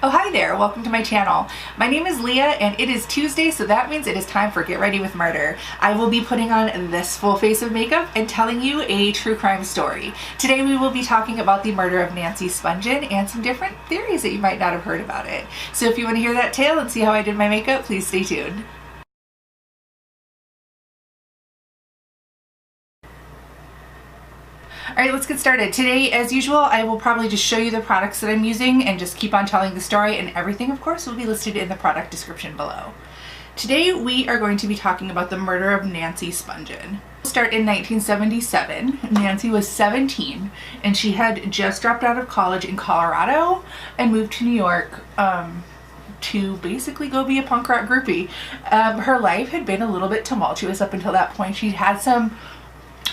Oh, hi there, welcome to my channel. My name is Leah and it is Tuesday, so that means it is time for Get Ready with Murder. I will be putting on this full face of makeup and telling you a true crime story. Today we will be talking about the murder of Nancy Spungen and some different theories that you might not have heard about it. So if you want to hear that tale and see how I did my makeup, please stay tuned. Alright, let's get started. Today, as usual, I will probably just show you the products that I'm using and just keep on telling the story, and everything, of course, will be listed in the product description below. Today, we are going to be talking about the murder of Nancy Spungen. We'll start in 1977. Nancy was 17, and she had just dropped out of college in Colorado and moved to New York to basically go be a punk rock groupie. Her life had been a little bit tumultuous up until that point. She'd had some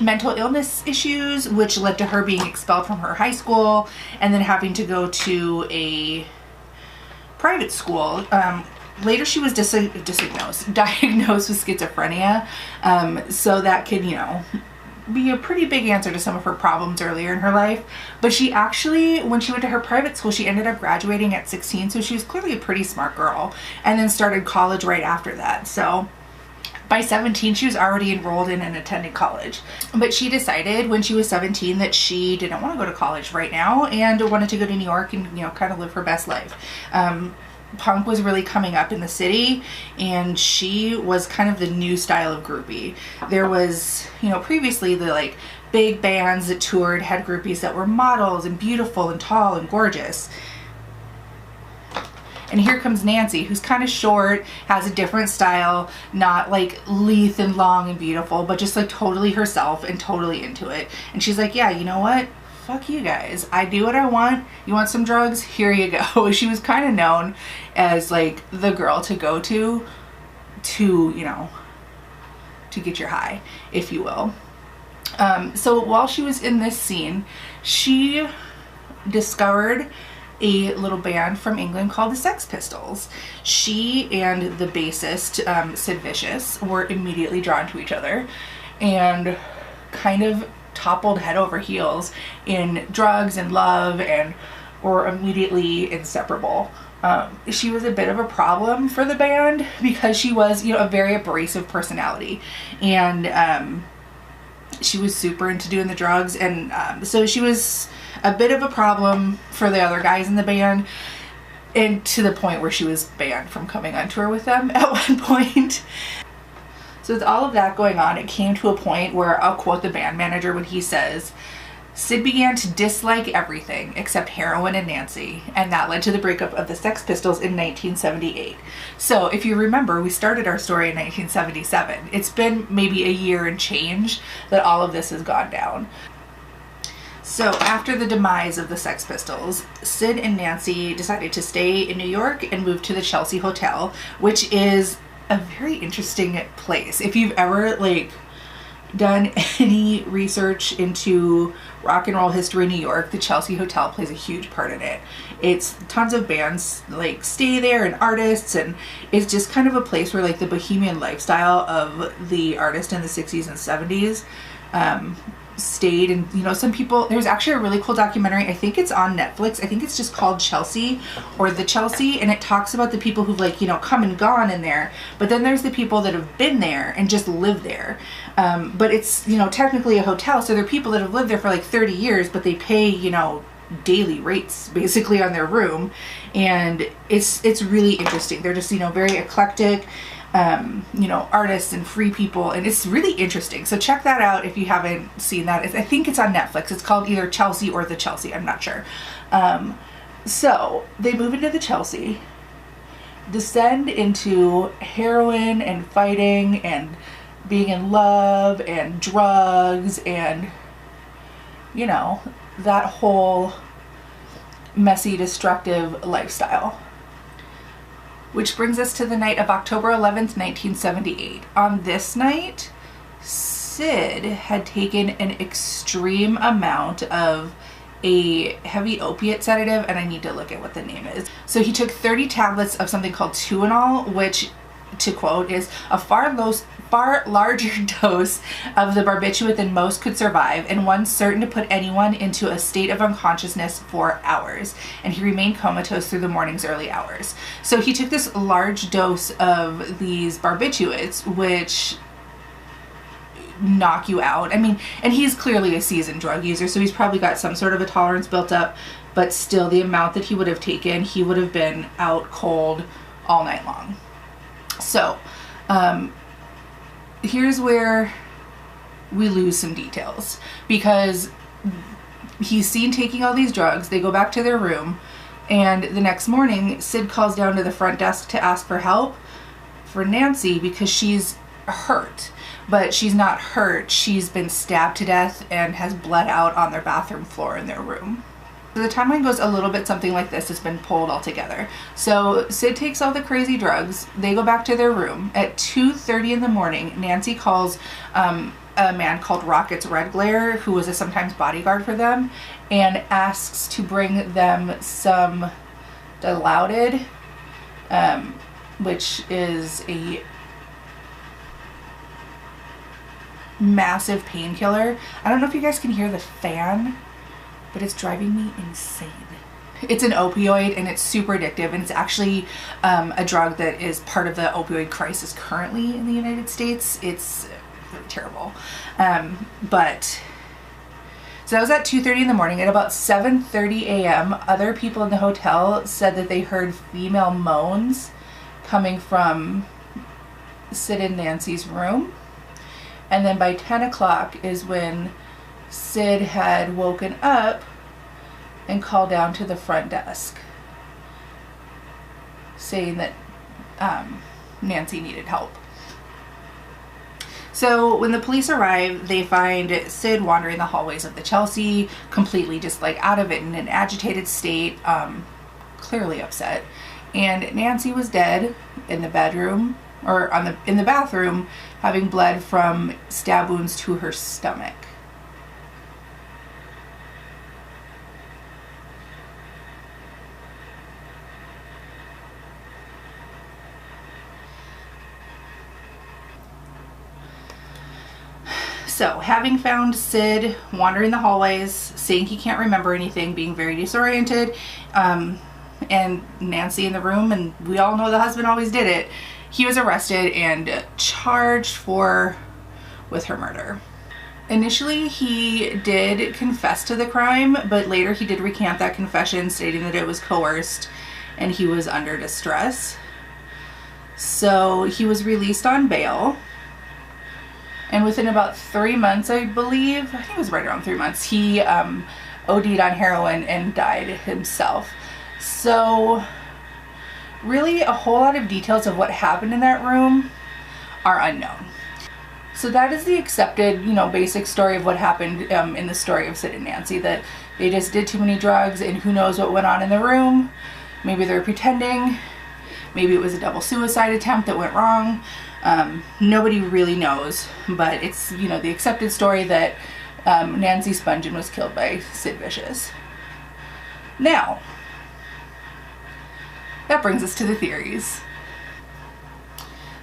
mental illness issues, which led to her being expelled from her high school and then having to go to a private school. Later she was diagnosed with schizophrenia, so that could, be a pretty big answer to some of her problems earlier in her life. But she actually, when she went to her private school, she ended up graduating at 16, so she was clearly a pretty smart girl, and then started college right after that. So by 17, she was already enrolled in and attending college. But she decided when she was 17 that she didn't want to go to college right now and wanted to go to New York and, kind of live her best life. Punk was really coming up in the city, and she was kind of the new style of groupie. There was, previously the big bands that toured had groupies that were models and beautiful and tall and gorgeous. And here comes Nancy, who's kind of short, has a different style, not like lithe and long and beautiful, but just like totally herself and totally into it. And she's like, yeah, you know what? Fuck you guys. I do what I want. You want some drugs? Here you go. She was kind of known as like the girl to go to get your high, if you will. So while she was in this scene, she discovered a little band from England called the Sex Pistols. She and the bassist, Sid Vicious, were immediately drawn to each other and kind of toppled head over heels in drugs and love and were immediately inseparable. She was a bit of a problem for the band because she was, a very abrasive personality, and she was super into doing the drugs, and so she was a bit of a problem for the other guys in the band, and to the point where she was banned from coming on tour with them at one point. So with all of that going on, it came to a point where, I'll quote the band manager when he says, "Sid began to dislike everything except heroin and Nancy, and that led to the breakup of the Sex Pistols in 1978. So if you remember, we started our story in 1977. It's been maybe a year and change that all of this has gone down. So after the demise of the Sex Pistols, Sid and Nancy decided to stay in New York and move to the Chelsea Hotel, which is a very interesting place. If you've ever done any research into rock and roll history in New York, the Chelsea Hotel plays a huge part in it. It's tons of bands stay there, and artists, and it's just kind of a place where the bohemian lifestyle of the artists in the 60s and 70s stayed. And some people, there's actually a really cool documentary, I think it's on Netflix, I think it's just called Chelsea or The Chelsea, and it talks about the people who've come and gone in there, but then there's the people that have been there and just live there. But it's technically a hotel, so there are people that have lived there for 30 years, but they pay daily rates basically on their room, and it's really interesting. They're just very eclectic, artists and free people, and it's really interesting. So check that out if you haven't seen that. I think it's on Netflix. It's called either Chelsea or The Chelsea, I'm not sure. So they move into the Chelsea, descend into heroin and fighting and being in love and drugs and that whole messy, destructive lifestyle. Which brings us to the night of October 11th, 1978. On this night, Sid had taken an extreme amount of a heavy opiate sedative, and I need to look at what the name is. So he took 30 tablets of something called Tuinol, which to quote, is a far larger dose of the barbiturate than most could survive, and one certain to put anyone into a state of unconsciousness for hours. And he remained comatose through the morning's early hours. So he took this large dose of these barbiturates, which knock you out. I mean, and he's clearly a seasoned drug user, so he's probably got some sort of a tolerance built up, but still, the amount that he would have taken, he would have been out cold all night long. So, here's where we lose some details, because he's seen taking all these drugs. They go back to their room, and the next morning, Sid calls down to the front desk to ask for help for Nancy because she's hurt. But she's not hurt. She's been stabbed to death and has bled out on their bathroom floor in their room. So the timeline goes a little bit something like this. It's been pulled all together. So Sid takes all the crazy drugs. They go back to their room. At 2:30 in the morning, Nancy calls a man called Rocket's Red Glare, who was a sometimes bodyguard for them, and asks to bring them some Dilaudid, which is a massive painkiller. I don't know if you guys can hear the fan, but it's driving me insane. It's an opioid and it's super addictive, and it's actually a drug that is part of the opioid crisis currently in the United States. It's really terrible. But so that was at 2:30 in the morning. At about 7:30 a.m., other people in the hotel said that they heard female moans coming from Sid and Nancy's room. And then by 10 o'clock is when Sid had woken up and called down to the front desk saying that Nancy needed help. So when the police arrive, they find Sid wandering the hallways of the Chelsea, completely just like out of it, in an agitated state, clearly upset. And Nancy was dead in the bedroom, or in the bathroom, having bled from stab wounds to her stomach. So, having found Sid wandering the hallways, saying he can't remember anything, being very disoriented, and Nancy in the room, and we all know the husband always did it, he was arrested and charged with her murder. Initially, he did confess to the crime, but later he did recant that confession, stating that it was coerced and he was under distress. So he was released on bail. And within about 3 months, I believe, I think it was right around 3 months, he OD'd on heroin and died himself. So really, a whole lot of details of what happened in that room are unknown. So that is the accepted, basic story of what happened in the story of Sid and Nancy, that they just did too many drugs and who knows what went on in the room. Maybe they were pretending. Maybe it was a double suicide attempt that went wrong. Nobody really knows, but it's, the accepted story that Nancy Spungen was killed by Sid Vicious. Now, that brings us to the theories.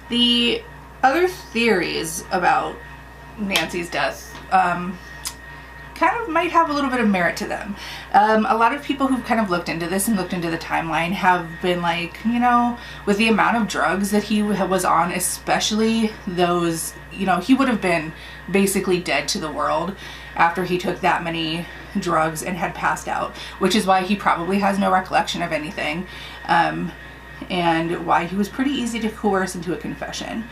The other theories about Nancy's death kind of might have a little bit of merit to them. A lot of people who've kind of looked into this and looked into the timeline have been like, with the amount of drugs that he was on, especially those, he would have been basically dead to the world after he took that many drugs and had passed out, which is why he probably has no recollection of anything, and why he was pretty easy to coerce into a confession.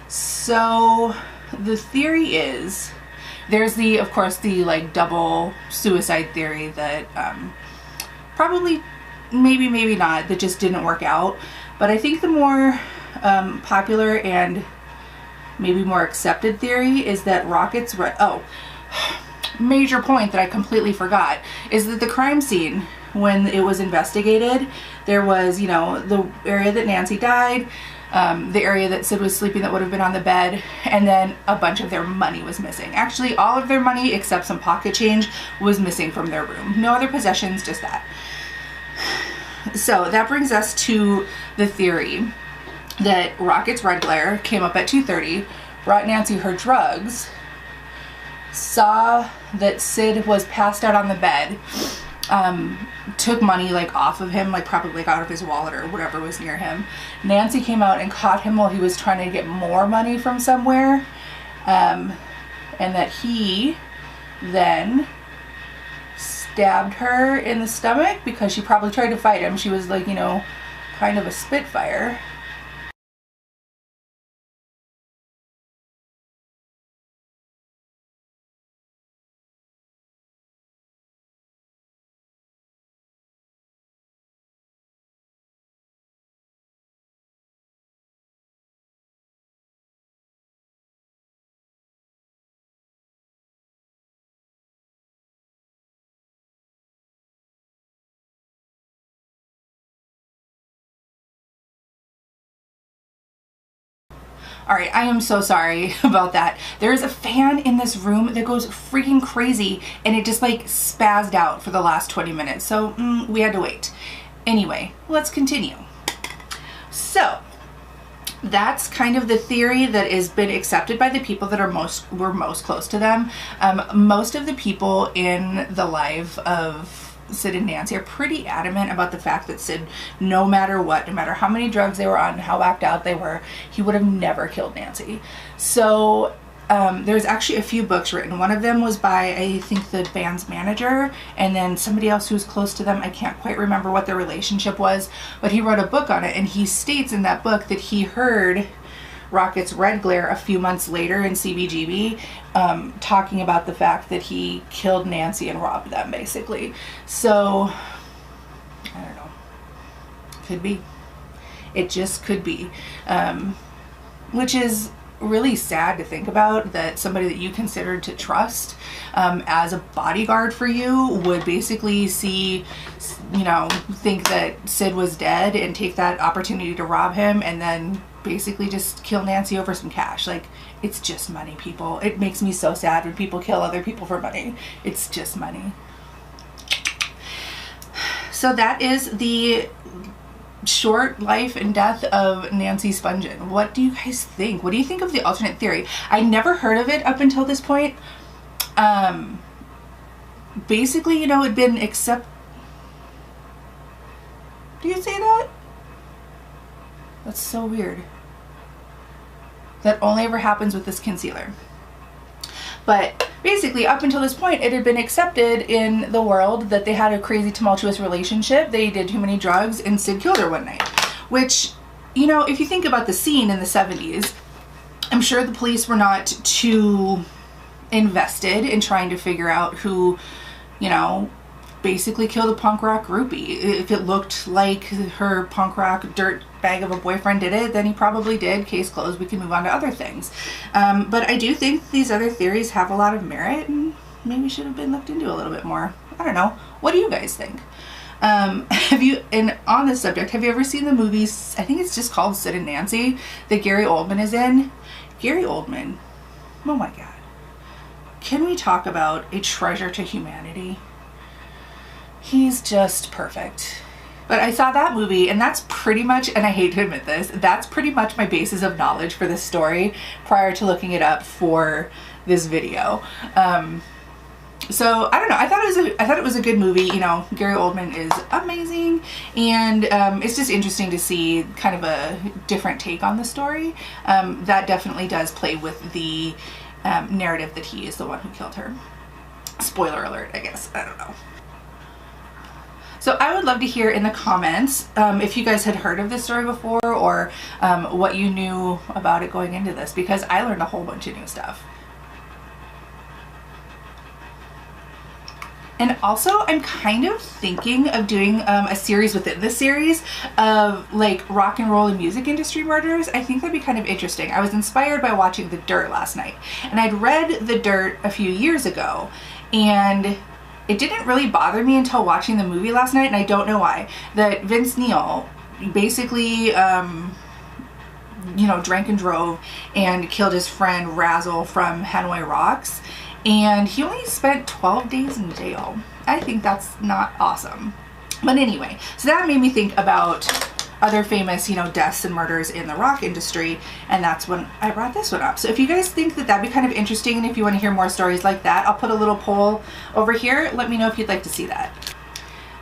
So the theory is, there's of course the double suicide theory that probably, maybe not, that just didn't work out. But I think the more popular and maybe more accepted theory is that major point that I completely forgot is that the crime scene, when it was investigated, there was, the area that Nancy died, the area that Sid was sleeping that would have been on the bed, and then a bunch of their money was missing. Actually, all of their money except some pocket change was missing from their room. No other possessions, just that. So that brings us to the theory that Rocket's red glare came up at 2:30, brought Nancy her drugs, saw that Sid was passed out on the bed, took money like off of him, like probably like out of his wallet or whatever was near him. Nancy came out and caught him while he was trying to get more money from somewhere, and that he then stabbed her in the stomach because she probably tried to fight him. She was like, you know, kind of a spitfire. Alright, I am so sorry about that. There's a fan in this room that goes freaking crazy, and it just like spazzed out for the last 20 minutes, so we had to wait. Anyway, let's continue. So, that's kind of the theory that has been accepted by the people that were most close to them. Most of the people in the life of Sid and Nancy are pretty adamant about the fact that Sid, no matter what, no matter how many drugs they were on, how whacked out they were, he would have never killed Nancy. So there's actually a few books written. One of them was by, I think, the band's manager, and then somebody else who was close to them. I can't quite remember what their relationship was, but he wrote a book on it, and he states in that book that he heard Rocket's red glare a few months later in CBGB, talking about the fact that he killed Nancy and robbed them, basically. So, I don't know. Could be. It just could be. Which is really sad to think about, that somebody that you considered to trust as a bodyguard for you would basically see, you know, think that Sid was dead and take that opportunity to rob him and then basically just kill Nancy over some cash. Like, it's just money, people. It makes me so sad when people kill other people for money. It's just money. So that is the short life and death of Nancy Spungen. What do you guys think? What do you think of the alternate theory? I never heard of it up until this point. Basically, you know, it'd been Do you say that? That's so weird. That only ever happens with this concealer. But basically, up until this point, it had been accepted in the world that they had a crazy, tumultuous relationship. They did too many drugs, and Sid killed her one night. Which, you know, if you think about the scene in the 70s, I'm sure the police were not too invested in trying to figure out who, you know, basically killed a punk rock groupie. If it looked like her punk rock dirt bag of a boyfriend did it, then he probably did. Case closed. We can move on to other things. But I do think these other theories have a lot of merit, and maybe should have been looked into a little bit more. I don't know. What do you guys think? And on this subject, have you ever seen the movies, I think it's just called Sid and Nancy, that Gary Oldman is in? Gary Oldman. Oh my God. Can we talk about a treasure to humanity? He's just perfect. But I saw that movie, and that's pretty much, and I hate to admit this, that's pretty much my basis of knowledge for this story prior to looking it up for this video. So I don't know. I thought it was a good movie. You know, Gary Oldman is amazing, and it's just interesting to see kind of a different take on the story. That definitely does play with the narrative that he is the one who killed her. Spoiler alert, I guess. I don't know. So I would love to hear in the comments if you guys had heard of this story before, or what you knew about it going into this, because I learned a whole bunch of new stuff. And also, I'm kind of thinking of doing a series within this series of like rock and roll and music industry murders. I think that'd be kind of interesting. I was inspired by watching The Dirt last night, and I'd read The Dirt a few years ago, and it didn't really bother me until watching the movie last night, and I don't know why. That Vince Neil basically, you know, drank and drove and killed his friend Razzle from Hanoi Rocks, and he only spent 12 days in jail. I think that's not awesome. But anyway, so that made me think about other famous, you know, deaths and murders in the rock industry, and that's when I brought this one up. So if you guys think that that'd be kind of interesting, and if you want to hear more stories like that, I'll put a little poll over here. Let me know if you'd like to see that.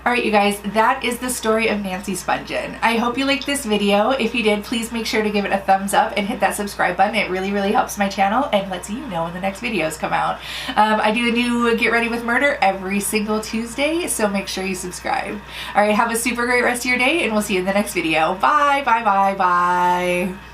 Alright you guys, that is the story of Nancy Spungen. I hope you liked this video. If you did, please make sure to give it a thumbs up and hit that subscribe button. It really, really helps my channel and lets you know when the next videos come out. I do a new Get Ready with Murder every single Tuesday, so make sure you subscribe. Alright, have a super great rest of your day, and we'll see you in the next video. Bye, bye, bye, bye.